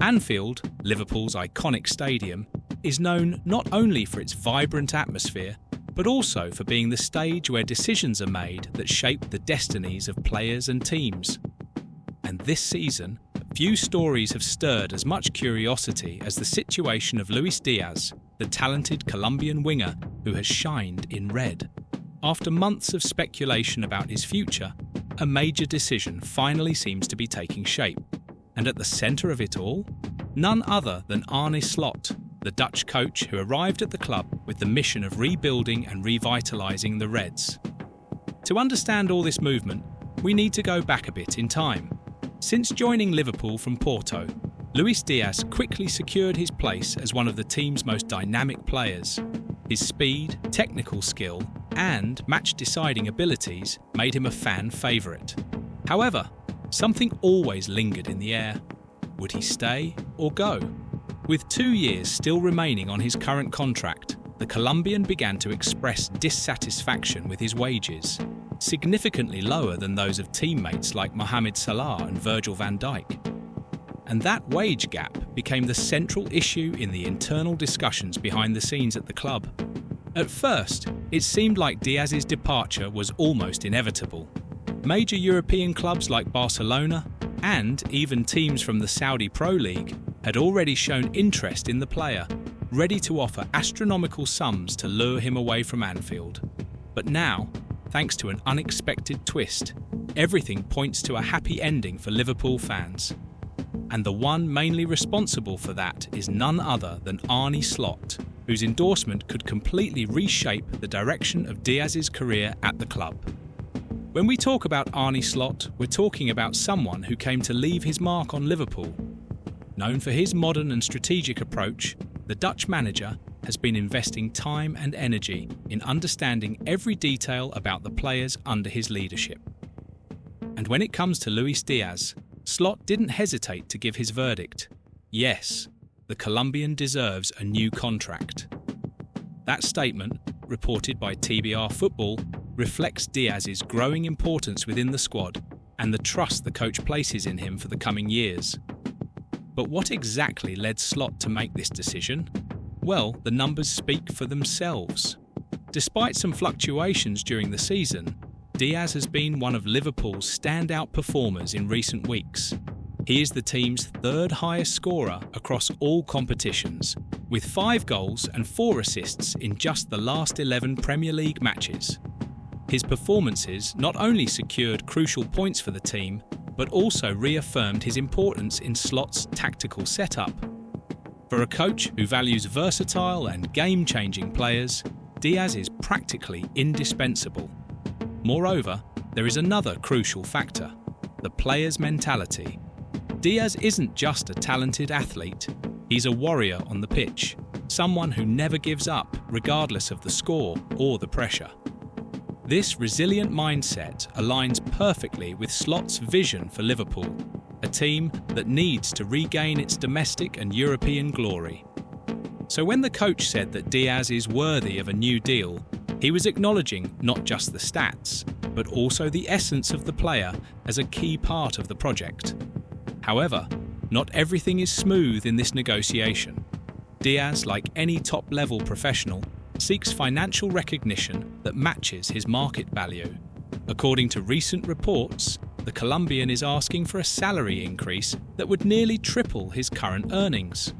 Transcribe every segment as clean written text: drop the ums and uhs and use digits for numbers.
Anfield, Liverpool's iconic stadium, is known not only for its vibrant atmosphere, but also for being the stage where decisions are made that shape the destinies of players and teams. And this season, few stories have stirred as much curiosity as the situation of Luis Díaz, the talented Colombian winger who has shined in red. After months of speculation about his future, a major decision finally seems to be taking shape. And at the centre of it all, none other than Arne Slot, the Dutch coach who arrived at the club with the mission of rebuilding and revitalising the Reds. To understand all this movement, we need to go back a bit in time. Since joining Liverpool from Porto, Luis Díaz quickly secured his place as one of the team's most dynamic players. His speed, technical skill, and match-deciding abilities made him a fan favourite. However, something always lingered in the air. Would he stay or go? With 2 years still remaining on his current contract, the Colombian began to express dissatisfaction with his wages, significantly lower than those of teammates like Mohamed Salah and Virgil van Dijk. And that wage gap became the central issue in the internal discussions behind the scenes at the club. At first, it seemed like Diaz's departure was almost inevitable. Major European clubs like Barcelona, and even teams from the Saudi Pro League, had already shown interest in the player, ready to offer astronomical sums to lure him away from Anfield. But now, thanks to an unexpected twist, everything points to a happy ending for Liverpool fans. And the one mainly responsible for that is none other than Arne Slot, whose endorsement could completely reshape the direction of Diaz's career at the club. When we talk about Arne Slot, we're talking about someone who came to leave his mark on Liverpool. Known for his modern and strategic approach, the Dutch manager has been investing time and energy in understanding every detail about the players under his leadership. And when it comes to Luis Díaz, Slot didn't hesitate to give his verdict. Yes, the Colombian deserves a new contract. That statement, reported by TBR Football, reflects Diaz's growing importance within the squad and the trust the coach places in him for the coming years. But what exactly led Slot to make this decision? Well, the numbers speak for themselves. Despite some fluctuations during the season, Diaz has been one of Liverpool's standout performers in recent weeks. He is the team's third highest scorer across all competitions, with 5 goals and 4 assists in just the last 11 Premier League matches. His performances not only secured crucial points for the team, but also reaffirmed his importance in Slot's tactical setup. For a coach who values versatile and game-changing players, Diaz is practically indispensable. Moreover, there is another crucial factor: the player's mentality. Diaz isn't just a talented athlete, he's a warrior on the pitch, someone who never gives up regardless of the score or the pressure. This resilient mindset aligns perfectly with Slot's vision for Liverpool, a team that needs to regain its domestic and European glory. So when the coach said that Diaz is worthy of a new deal, he was acknowledging not just the stats, but also the essence of the player as a key part of the project. However, not everything is smooth in this negotiation. Diaz, like any top-level professional, seeks financial recognition that matches his market value. According to recent reports, the Colombian is asking for a salary increase that would nearly triple his current earnings.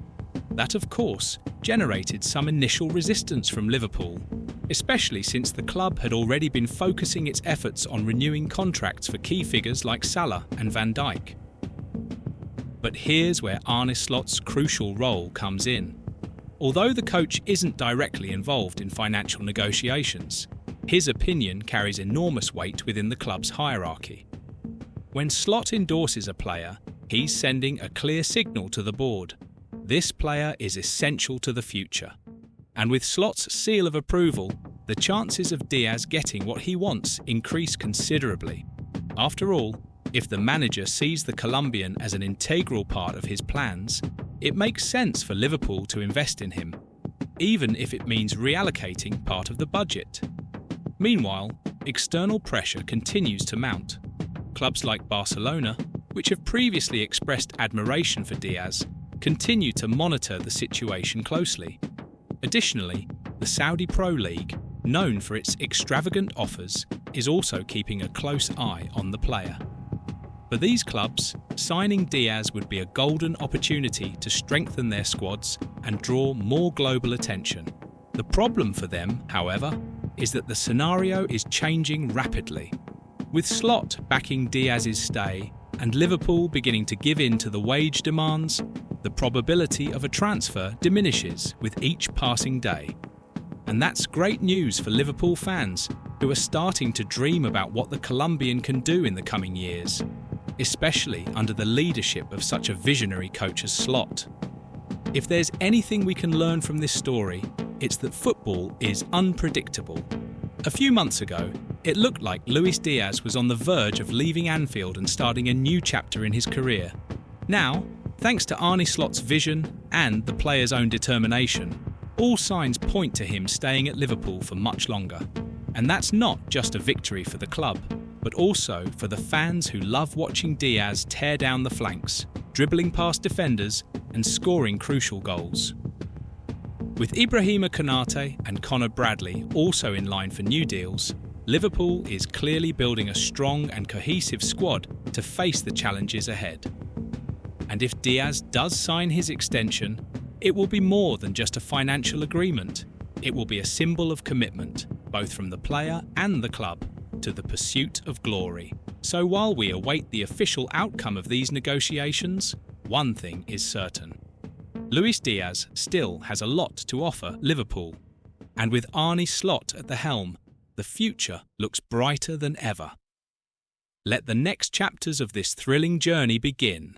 That, of course, generated some initial resistance from Liverpool, especially since the club had already been focusing its efforts on renewing contracts for key figures like Salah and Van Dijk. But here's where Arne Slot's crucial role comes in. Although the coach isn't directly involved in financial negotiations, his opinion carries enormous weight within the club's hierarchy. When Slot endorses a player, he's sending a clear signal to the board. This player is essential to the future. And with Slot's seal of approval, the chances of Diaz getting what he wants increase considerably. After all, if the manager sees the Colombian as an integral part of his plans, it makes sense for Liverpool to invest in him, even if it means reallocating part of the budget. Meanwhile, external pressure continues to mount. Clubs like Barcelona, which have previously expressed admiration for Diaz, continue to monitor the situation closely. Additionally, the Saudi Pro League, known for its extravagant offers, is also keeping a close eye on the player. For these clubs, signing Diaz would be a golden opportunity to strengthen their squads and draw more global attention. The problem for them, however, is that the scenario is changing rapidly. With Slot backing Diaz's stay and Liverpool beginning to give in to the wage demands, the probability of a transfer diminishes with each passing day. And that's great news for Liverpool fans who are starting to dream about what the Colombian can do in the coming years, especially under the leadership of such a visionary coach as Slot. If there's anything we can learn from this story, it's that football is unpredictable. A few months ago, it looked like Luis Díaz was on the verge of leaving Anfield and starting a new chapter in his career. Now, thanks to Arne Slot's vision and the player's own determination, all signs point to him staying at Liverpool for much longer. And that's not just a victory for the club, but also for the fans who love watching Diaz tear down the flanks, dribbling past defenders and scoring crucial goals. With Ibrahima Konate and Conor Bradley also in line for new deals, Liverpool is clearly building a strong and cohesive squad to face the challenges ahead. And if Diaz does sign his extension, it will be more than just a financial agreement. It will be a symbol of commitment, both from the player and the club, to the pursuit of glory. So while we await the official outcome of these negotiations, one thing is certain. Luis Díaz still has a lot to offer Liverpool. And with Arne Slot at the helm, the future looks brighter than ever. Let the next chapters of this thrilling journey begin.